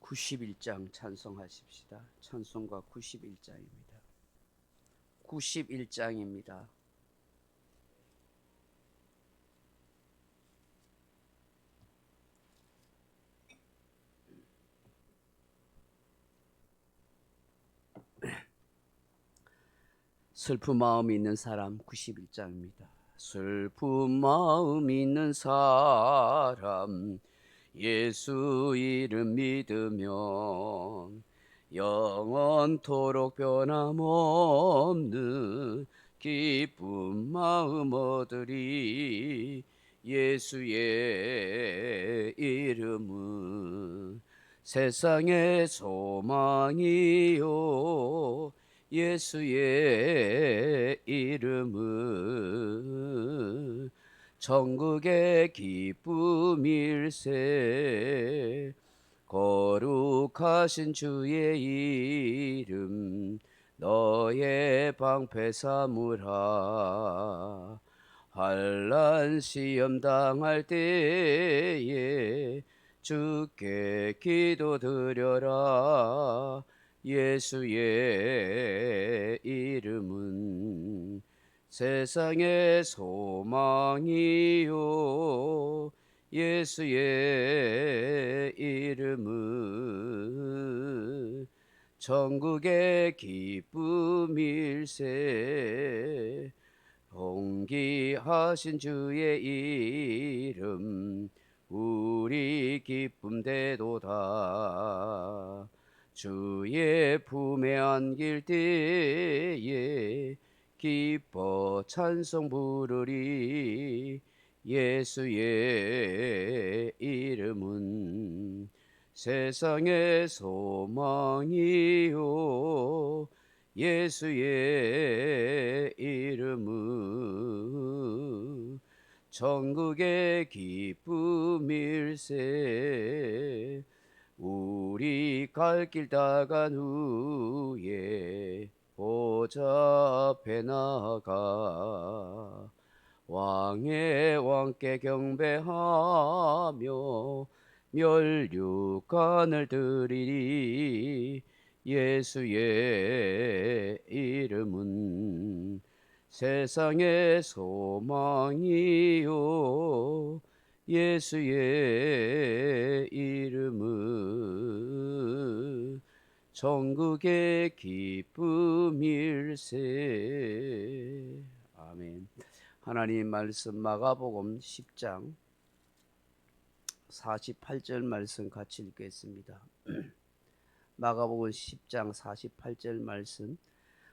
91장 찬송하십시다. 찬송가 91장입니다. 91장입니다. 슬픈 마음 있는 사람 91장입니다. 슬픈 마음 있는 사람 예수 이름 믿으면 영원토록 변함없는 기쁜 마음 얻으리. 예수의 이름은 세상의 소망이요 예수의 이름은 천국의 기쁨일세. 거룩하신 주의 이름 너의 방패 삼으라. 환난 시험 당할 때에 주께 기도드려라. 예수의 이름은 세상의 소망이요 예수의 이름은 천국의 기쁨일세. 존귀하신 주의 이름 우리 기쁨 되도다. 주의 품에 안길 때에 기뻐 찬송 부르리. 예수의 이름은 세상의 소망이요 예수의 이름은 천국의 기쁨일세. 우리 갈 길 다 간 후에 보좌 앞에 나가 왕의 왕께 경배하며 멸류관을 드리리. 예수의 이름은 세상의 소망이요 예수의 이름은 천국의 기쁨일세. 아멘. 하나님 말씀 마가복음 10장 48절 말씀 같이 읽겠습니다. 마가복음 10장 48절 말씀.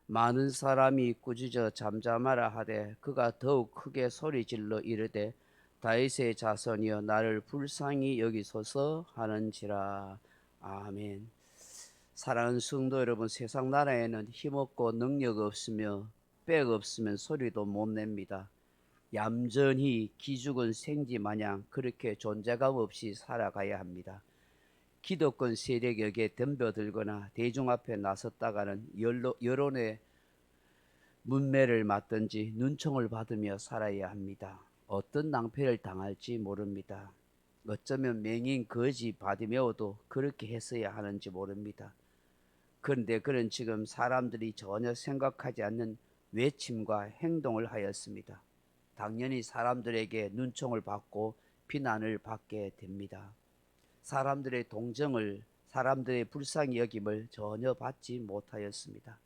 많은 사람이 꾸짖어 잠잠하라 하되 그가 더욱 크게 소리질러 이르되 다윗의 자손이여 나를 불쌍히 여기소서 하는지라. 아멘. 사랑하는 성도 여러분, 세상 나라에는 힘없고 능력 없으며 빽 없으면 소리도 못 냅니다. 얌전히 기죽은 생쥐 마냥 그렇게 존재감 없이 살아가야 합니다. 기득권 세력에게 덤벼들거나 대중 앞에 나섰다가는 여론의 문매를 맞든지 눈총을 받으며 살아야 합니다. 어떤 낭패를 당할지 모릅니다. 어쩌면 맹인 거지 바디메오도 그렇게 했어야 하는지 모릅니다. 그런데 그는 지금 사람들이 전혀 생각하지 않는 외침과 행동을 하였습니다. 당연히 사람들에게 눈총을 받고 비난을 받게 됩니다. 사람들의 동정을, 사람들의 불쌍히 여김을 전혀 받지 못하였습니다.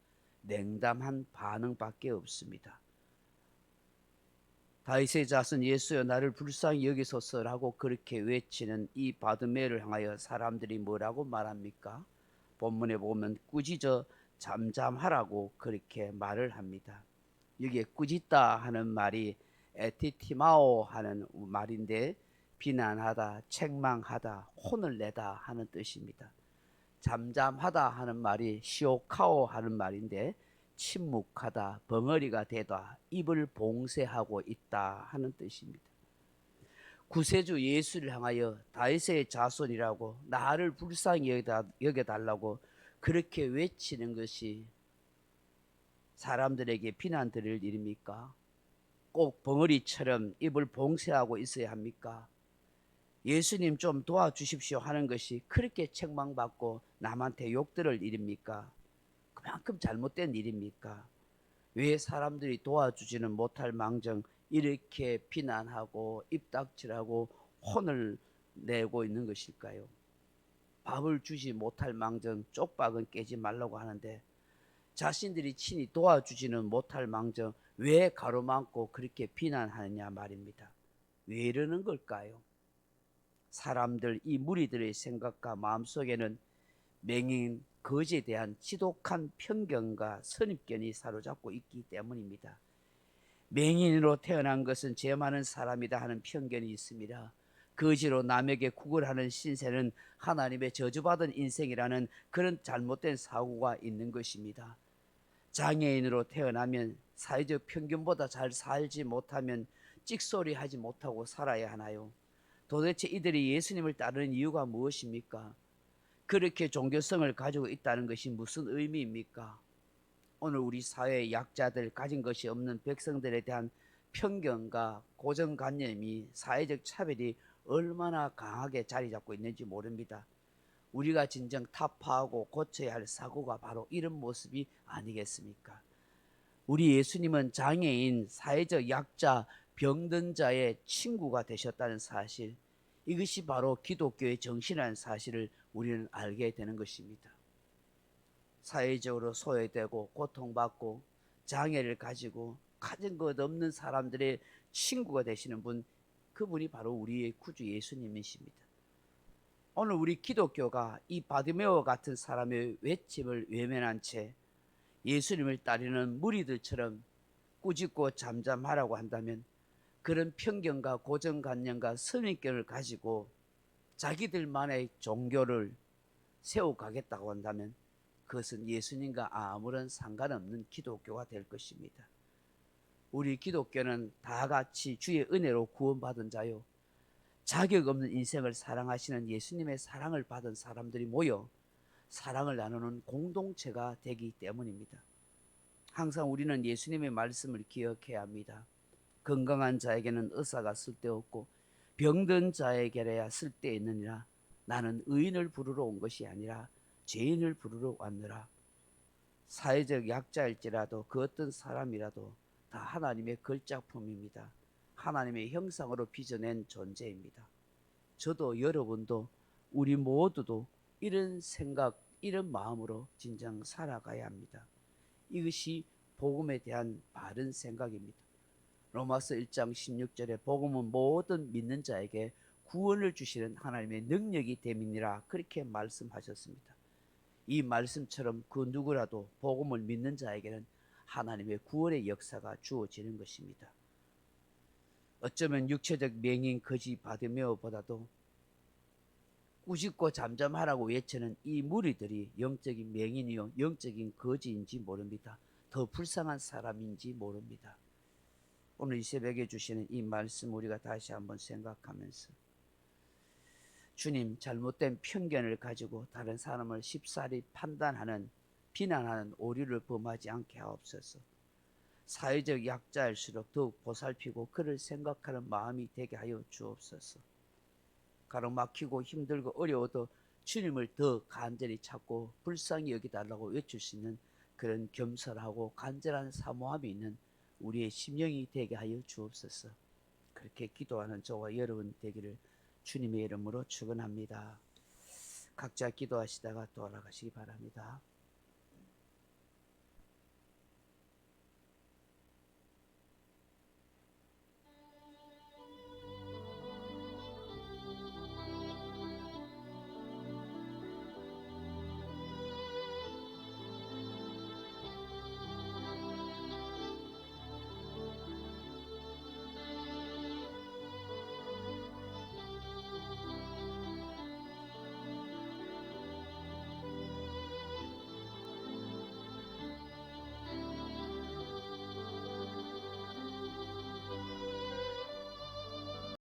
냉담한 반응밖에 없습니다. 다윗의 자손 예수여 나를 불쌍히 여기소서라고 그렇게 외치는 이 바드메를 향하여 사람들이 뭐라고 말합니까? 본문에 보면 꾸짖어 잠잠하라고 그렇게 말을 합니다. 여기에 꾸짖다 하는 말이 에티티마오 하는 말인데 비난하다, 책망하다, 혼을 내다 하는 뜻입니다. 잠잠하다 하는 말이 시오카오 하는 말인데 침묵하다, 벙어리가 되다, 입을 봉쇄하고 있다 하는 뜻입니다. 구세주 예수를 향하여 다윗의 자손이라고 나를 불쌍히 여겨달라고 그렇게 외치는 것이 사람들에게 비난 드릴 일입니까? 꼭 벙어리처럼 입을 봉쇄하고 있어야 합니까? 예수님 좀 도와주십시오 하는 것이 그렇게 책망받고 남한테 욕 들을 일입니까? 그만큼 잘못된 일입니까? 왜 사람들이 도와주지는 못할 망정 이렇게 비난하고 입닥칠하고 혼을 내고 있는 것일까요? 밥을 주지 못할 망정 쪽박은 깨지 말라고 하는데 자신들이 친히 도와주지는 못할 망정 왜 가로막고 그렇게 비난하느냐 말입니다. 왜 이러는 걸까요? 사람들 이 무리들의 생각과 마음속에는 맹인 거지에 대한 지독한 편견과 선입견이 사로잡고 있기 때문입니다. 맹인으로 태어난 것은 죄 많은 사람이다 하는 편견이 있습니다. 거지로 남에게 구걸하는 신세는 하나님의 저주받은 인생이라는 그런 잘못된 사고가 있는 것입니다. 장애인으로 태어나면 사회적 평균보다 잘 살지 못하면 찍소리 하지 못하고 살아야 하나요? 도대체 이들이 예수님을 따르는 이유가 무엇입니까? 그렇게 종교성을 가지고 있다는 것이 무슨 의미입니까? 오늘 우리 사회의 약자들, 가진 것이 없는 백성들에 대한 편견과 고정관념이, 사회적 차별이 얼마나 강하게 자리 잡고 있는지 모릅니다. 우리가 진정 타파하고 고쳐야 할 사고가 바로 이런 모습이 아니겠습니까? 우리 예수님은 장애인, 사회적 약자, 병든 자의 친구가 되셨다는 사실, 이것이 바로 기독교의 정신이라는 사실을 우리는 알게 되는 것입니다. 사회적으로 소외되고 고통받고 장애를 가지고 가진 것 없는 사람들의 친구가 되시는 분, 그분이 바로 우리의 구주 예수님이십니다. 오늘 우리 기독교가 이 바디메오 같은 사람의 외침을 외면한 채 예수님을 따르는 무리들처럼 꾸짖고 잠잠하라고 한다면, 그런 편견과 고정관념과 선입견을 가지고 자기들만의 종교를 세워가겠다고 한다면 그것은 예수님과 아무런 상관없는 기독교가 될 것입니다. 우리 기독교는 다 같이 주의 은혜로 구원받은 자요, 자격 없는 인생을 사랑하시는 예수님의 사랑을 받은 사람들이 모여 사랑을 나누는 공동체가 되기 때문입니다. 항상 우리는 예수님의 말씀을 기억해야 합니다. 건강한 자에게는 의사가 쓸데없고 병든 자에게야 쓸데있느니라. 나는 의인을 부르러 온 것이 아니라 죄인을 부르러 왔느라. 사회적 약자일지라도 그 어떤 사람이라도 다 하나님의 걸작품입니다. 하나님의 형상으로 빚어낸 존재입니다. 저도 여러분도 우리 모두도 이런 생각, 이런 마음으로 진정 살아가야 합니다. 이것이 복음에 대한 바른 생각입니다. 로마서 1장 16절에 복음은 모든 믿는 자에게 구원을 주시는 하나님의 능력이 됨이니라, 그렇게 말씀하셨습니다. 이 말씀처럼 그 누구라도 복음을 믿는 자에게는 하나님의 구원의 역사가 주어지는 것입니다. 어쩌면 육체적 맹인 거지 바디메오보다도 꾸짖고 잠잠하라고 외치는 이 무리들이 영적인 맹인이요 영적인 거지인지 모릅니다. 더 불쌍한 사람인지 모릅니다. 오늘 이 새벽에 주시는 이 말씀 우리가 다시 한번 생각하면서, 주님, 잘못된 편견을 가지고 다른 사람을 쉽사리 판단하는, 비난하는 오류를 범하지 않게 하옵소서. 사회적 약자일수록 더욱 보살피고 그를 생각하는 마음이 되게 하여 주옵소서. 가로막히고 힘들고 어려워도 주님을 더 간절히 찾고 불쌍히 여기달라고 외칠 수 있는 그런 겸손하고 간절한 사모함이 있는 우리의 심령이 되게 하여 주옵소서. 그렇게 기도하는 저와 여러분 되기를 주님의 이름으로 축원합니다. 각자 기도하시다가 돌아가시기 바랍니다.